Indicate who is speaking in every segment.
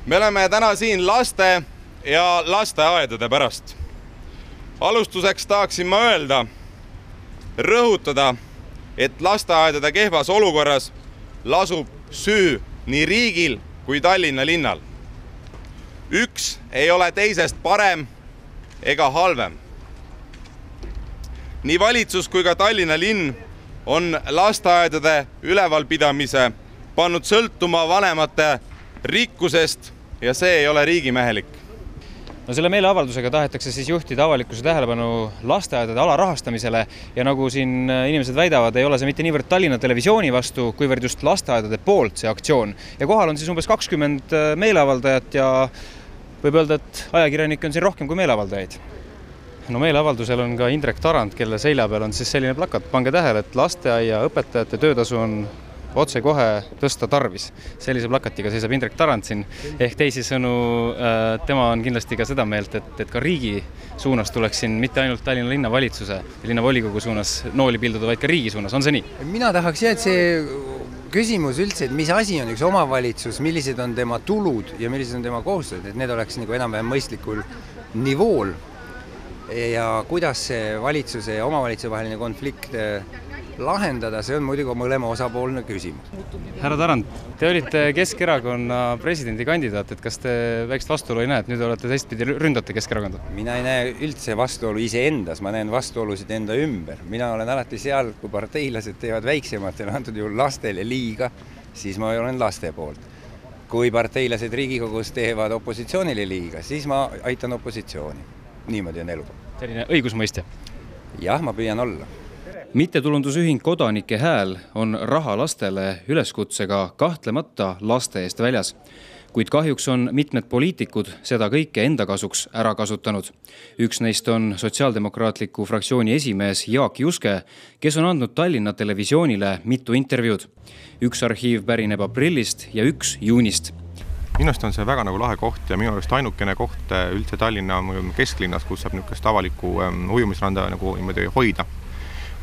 Speaker 1: Me oleme täna siin laste ja lasteaedade pärast. Alustuseks tahaksin ma öelda, rõhutada, et lasteaedade kehvas olukorras lasub süü nii riigil kui Tallinna linnal. Üks ei ole teisest parem ega halvem. Nii valitsus kui ka Tallinna linn on lasteaedade ülevalpidamise pannud sõltuma vanemate rikkusest ja see ei ole riigimehelik.
Speaker 2: No selle meeleavaldusega tahetakse siis juhtida avalikkuse tähelepanu lasteaedade alarahastamisele ja nagu siin inimesed väidavad, ei ole see mitte niivõrd Tallinna Televisiooni vastu, kuivõrd just lasteaedade poolt see aktsioon. Ja kohal on siis umbes 20 meeleavaldajat ja võib öelda, et ajakirjanikke on siin rohkem kui meeleavaldajaid. No meeleavaldusel on ka Indrek Tarand, kelle selja peal on siis selline plakat. Pange tähele, et lasteaia õpetajate töötasu on otse kohe tõsta tarvis. Sellise plakatiga seisab Indrek Tarand siin. Ehk teisisõnu, tema on kindlasti ka seda meelt, et ka riigi suunas tuleks siin mitte ainult Tallinna linnavalitsuse ja linnavolikogu suunas nooli pilduda, vaid ka riigi suunas. On see nii?
Speaker 3: Mina tahaks et see küsimus üldse, et mis asi on üks omavalitsus, millised on tema tulud ja millised on tema kohustused, et need oleks nagu enam-vähem mõistlikul nivool. Ja kuidas see valitsuse ja omavalitsuse vaheline konflikt lahendada, see on muidugi mõlema osapoolne küsimus.
Speaker 2: Härra Tarand, te olite Keskerakonna presidendikandidaat, et kas te väikest vastuolu ei näe, et nüüd olete teistpidi ründate Keskerakonda?
Speaker 3: Mina ei näe üldse vastuolu iseendas, ma näen vastuolusid enda ümber. Mina olen alati seal, kui parteilased teevad väiksematele antud juhul lastele liiga, siis ma olen laste poolt. Kui parteilased Riigikogus teevad opositsioonile liiga, siis ma aitan opositsiooni. Niimoodi on elu.
Speaker 2: Selline õigusmõistja?
Speaker 3: Jah, ma püüan olla.
Speaker 2: Mittetulundusühing Kodanike hääl on raha lastele üleskutsega kahtlemata laste eest väljas. Kuid kahjuks on mitmed poliitikud seda kõike enda kasuks ära kasutanud. Üks neist on sotsiaaldemokraatliku fraktsiooni esimees Jaak Juske, kes on andnud Tallinna Televisioonile mitu intervjuud. Üks arhiiv pärineb aprillist ja üks juunist.
Speaker 4: Minust on see väga nagu lahe koht ja minu arust ainukene koht üldse Tallinna kesklinnas, kus saab niisugust avalikku ujumisranda nagu niimoodi hoida.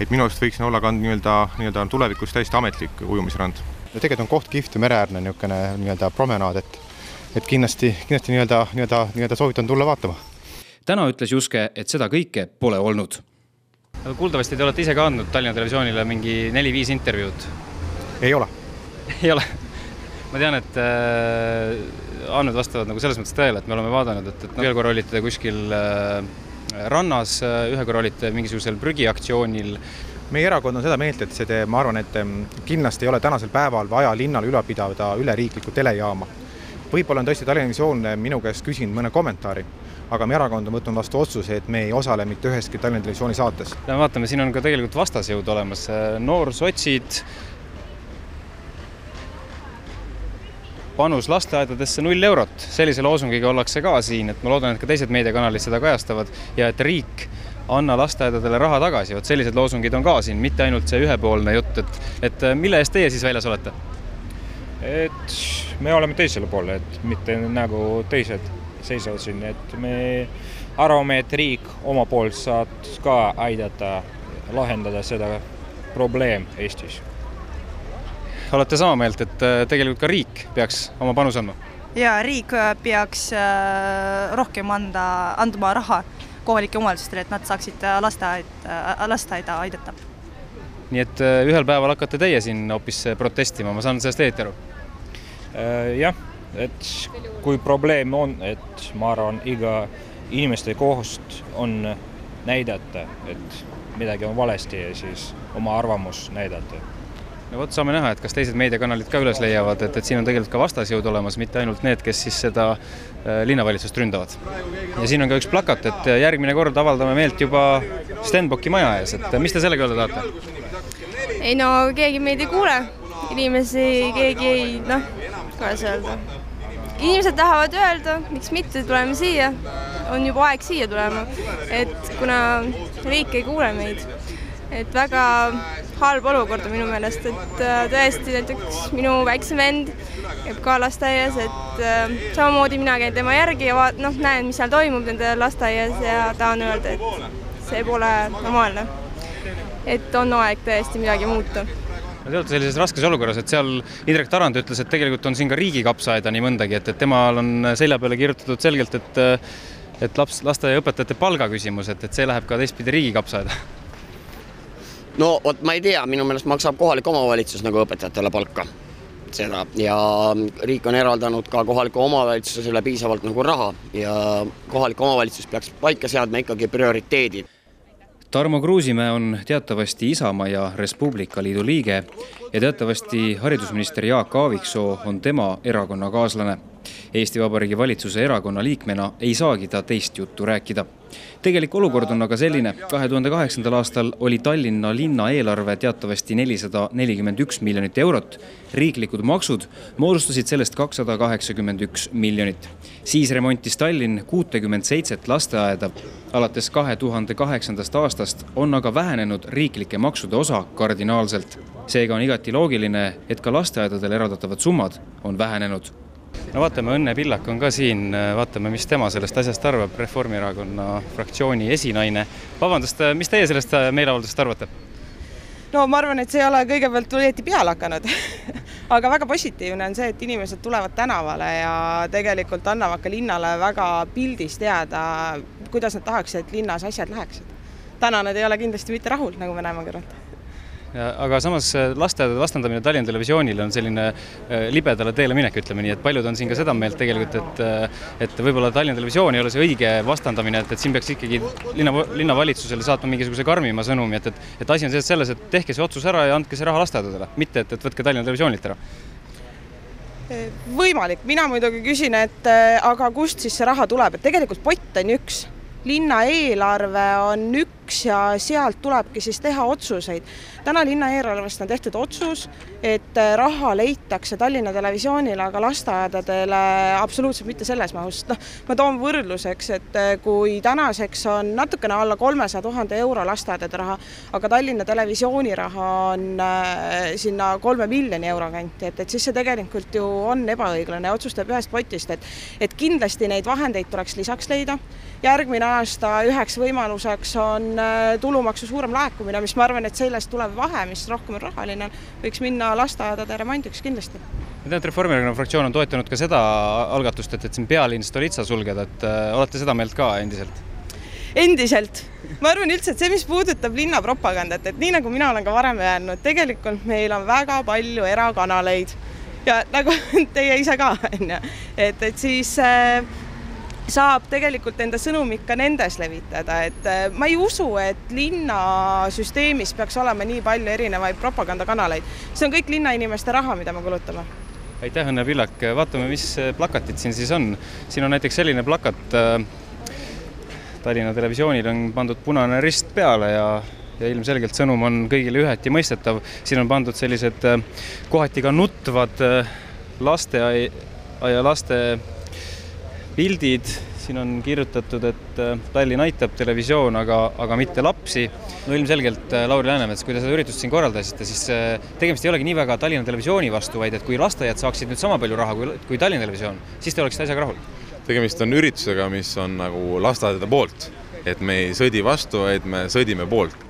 Speaker 4: Et minu arust võiks olla ka nii-öelda tulevikus täiesti ametlik ujumisrand. Ja tegelikult on koht kihvt ja mereäärne nii-öelda promenaad, et kindlasti nii-öelda soovitan tulla vaatama.
Speaker 2: Täna ütles Juske, et seda kõike pole olnud. Kuuldavasti te olete ise ka andnud Tallinna Televisioonile mingi 4-5 intervjuud.
Speaker 4: Ei ole.
Speaker 2: Ei ole. Ma tean, et andmed vastavad nagu selles mõttes tõele, et me oleme vaadanud, et ühel korra olite kuskil rannas, ühe korra olite mingisugusel prügiaktsioonil.
Speaker 4: Meie erakond on seda meelt, et ma arvan, et kindlasti ei ole tänasel päeval vaja linnal ülapidada üleriiklikku telejaama. Võib-olla on tõesti Tallinna Televisioon minu käest küsinud mõne kommentaari, aga meie erakond on võtnud vastu otsuse, et me ei osale mitte üheski Tallinna Televisiooni saates.
Speaker 2: Vaatame, siin on ka tegelikult vastasjõud olemas. Noorsotsid, panus lasteaedadesse 0 eurot. Sellise loosungiga ollakse ka siin, et ma loodan, et ka teised meediakanalid seda kajastavad ja et riik anna lasteaedadele raha tagasi. Vot sellised loosungid on ka siin, mitte ainult see ühepoolne jutt. Et mille eest teie siis väljas olete?
Speaker 5: Et me oleme teisele poole, et mitte nagu teised seisavad siin. Et me arvame, et riik oma poolt saab ka aidata lahendada seda probleem Eestis.
Speaker 2: Olete sama meelt, et tegelikult ka riik peaks oma panus andma?
Speaker 6: Ja riik peaks rohkem andma raha kohalike omavalitsustele, et nad saaksid lasteaida aidata.
Speaker 2: Nii et ühel päeval hakkate teie siin hoopis protestima, ma saan sellest õieti aru?
Speaker 5: Jah, et kui probleem on, et ma arvan, iga inimeste kohust on näidata, et midagi on valesti ja siis oma arvamus näidata.
Speaker 2: No võt, saame näha, et kas teised meediakanalid ka üles leiavad, et siin on tegelikult ka vastasjõud olemas, mitte ainult need, kes siis seda linnavalitsust ründavad. Ja siin on ka üks plakat, et järgmine kord avaldame meelt juba Stenbocki maja ees, et mis te sellega öelda tahate?
Speaker 7: Ei no, keegi meid ei kuule. Inimesi keegi ei, kuidas öelda. Inimesed tahavad öelda, miks mitte tuleme siia. On juba aeg siia tulema, et kuna riik ei kuule meid. Et väga halb olukord on minu meelest, et tõesti näiteks minu väiksem vend käib ka lasteaias, et samamoodi mina käin tema järgi ja näen, mis seal toimub nende lasteaias ja tahan öelda, et see pole normaalne. Et on aeg tõesti midagi muuta.
Speaker 2: No te olete sellises raskes olukorras, et seal Indrek Tarand ütles, et tegelikult on siin ka riigi kapsaaeda nii mõndagi, et temal on selja peale kirjutatud selgelt, et lasteaiaõpetajate palga küsimus, et see läheb ka teistpidi riigi kapsaaeda.
Speaker 8: No vot, ma ei tea, minu meelest maksab kohalik omavalitsus nagu õpetajatele palka seda ja riik on eraldanud ka kohaliku omavalitsusele piisavalt nagu raha ja kohalik omavalitsus peaks paika seadma ikkagi prioriteedid.
Speaker 2: Tarmo Kruusimäe on teatavasti Isamaa ja Res Publica Liidu liige ja teatavasti haridusminister Jaak Aaviksoo on tema erakonnakaaslane. Eesti Vabariigi valitsuse erakonna liikmena ei saagi ta teist juttu rääkida. Tegelik olukord on aga selline, 2008. aastal oli Tallinna linna eelarve teatavasti 441 miljonit eurot. Riiklikud maksud moodustasid sellest 281 miljonit. Siis remontis Tallinn 67 lasteaeda. Alates 2008. aastast on aga vähenenud riiklike maksude osa kardinaalselt. Seega on igati loogiline, et ka lasteaedadel eraldatavad summad on vähenenud. No vaatame, Õnne Pillak on ka siin, vaatame, mis tema sellest asjast arvab, Reformierakonna fraktsiooni esinaine. Vabandust, mis teie sellest meeleavaldusest arvate?
Speaker 9: No ma arvan, et see ei ole kõigepealt õieti peale hakanud, aga väga positiivne on see, et inimesed tulevad tänavale ja tegelikult annavad ka linnale väga pildis teada, kuidas nad tahaks, et linnas asjad läheksid. Täna nad ei ole kindlasti mitte rahul, nagu me näeme kõrvalt.
Speaker 2: Aga samas lasteaedade vastandamine Tallinna Televisioonile on selline libedale teele minek, ütleme nii, et paljud on siin ka seda meelt tegelikult, et võib-olla Tallinna Televisioon ei ole see õige vastandamine, et siin peaks ikkagi linnavalitsusele saatma mingisuguse karmima sõnumi, et asi on selles, et tehke see otsus ära ja andke see raha lasteaedadele, mitte et võtke Tallinna Televisioonilt ära.
Speaker 9: Võimalik, mina muidugi küsin, et aga kust siis see raha tuleb, et tegelikult pott on üks. Linna eelarve on üks ja sealt tulebki siis teha otsuseid. Täna linna eelarvest on tehtud otsus, et raha leitakse Tallinna Televisioonile, aga lasteaedadele absoluutselt mitte selles mahus. Ma toon võrdluseks, et kui tänaseks on natukene alla 300 000 euro lasteaedade raha, aga Tallinna Televisiooni raha on sinna 3 miljoni euro kanti, et siis see tegelikult ju on ebaõiglane ja otsustab ühest potist, et kindlasti neid vahendeid tuleks lisaks leida. Järgmine aasta üheks võimaluseks on tulumaksu suurem laekumine, mis ma arvan, et sellest tuleb vahe, mis rohkem on rahaline, võiks minna lasteaedade remondiks kindlasti.
Speaker 2: Reformierakonna fraktsioon on toetanud ka seda algatust, et siin pealinn Stolitsa sulgeda, et olete seda meelt ka endiselt?
Speaker 9: Endiselt. Ma arvan üldse, et see, mis puudutab linna propagandat, et nii nagu mina olen ka varem öelnud, tegelikult meil on väga palju erakanaleid ja nagu teie ise ka, et siis saab tegelikult enda sõnumit ka nendes levitada, et ma ei usu, et linnasüsteemis peaks olema nii palju erinevaid propagandakanaleid. See on kõik linnainimeste raha, mida me kulutame.
Speaker 2: Aitäh, Õnne Pillak. Vaatame, mis plakatid siin siis on. Siin on näiteks selline plakat, Tallinna Televisioonil on pandud punane rist peale ja ilmselgelt sõnum on kõigile üheti mõistetav. Siin on pandud sellised kohati ka nutvad laste pildid, siin on kirjutatud, et Tallinn aitab televisioon, aga mitte lapsi. No ilmselgelt, Lauri Läänemets, kui te seda üritust siin korraldasite, siis tegemist ei olegi nii väga Tallinna Televisiooni vastu, vaid et kui lasteaiad saaksid nüüd sama palju raha kui Tallinna Televisioon, siis te oleksite asjaga rahul.
Speaker 1: Tegemist on üritusega, mis on nagu lasteaedade poolt, et me ei sõdi vastu, vaid me sõdime poolt.